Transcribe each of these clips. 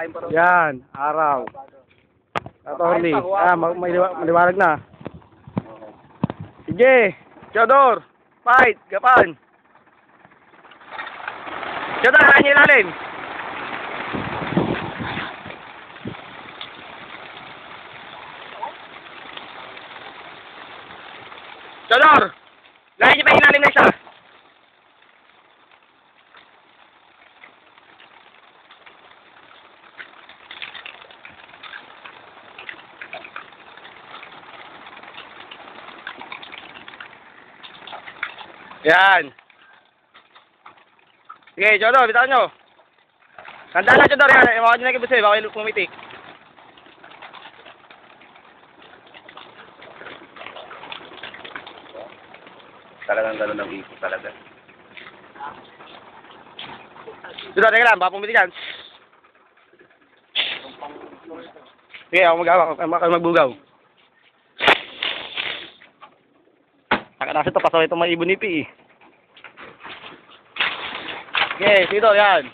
Yan, araw. Attorney. Maliwanag na. Sige. Theodore. Fight. Gapan. Theodore, kaya niyo ilalim. Theodore. Lahat niyo pa ilalim na isa. Yan. Sige, Chodor, bitawan nyo. Tandaan na, Chodor, yan. Imawan nyo na kibusay, baka yung pumitik. Talagang gano'n ang ipot talaga. Chodor, teka lang, baka pumitik yan. Sige, ako magbugaw. Nakanasin ito, pasaway itong may ibon nipi eh. Okay, dito, yan.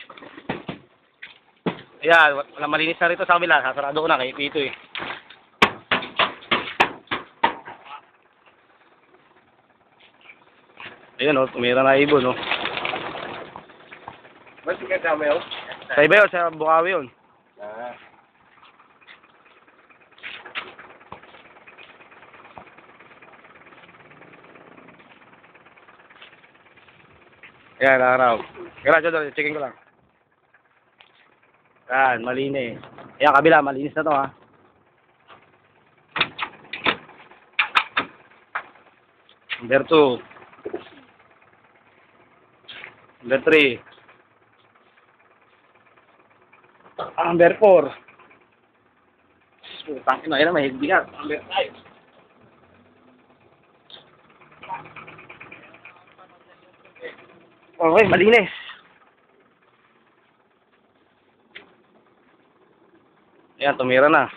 Ayan, wala malinis na rito sa kabila. Sasarado ko na, kaya dito eh. Ayan o, tumira na ibon o. Ba't yung kasama yun? Sa iba yun, sa Bukawi yun. Ayan, araw. Kaya, Chodor, checking ko lang. Ayan, malinis. Ayan, kabila, malinis na to ha. Number 2. Number 3. Number 4. Tangin na, yan, mahigbi yan. Number 5. Okay, malinis. Ayan, tumira na.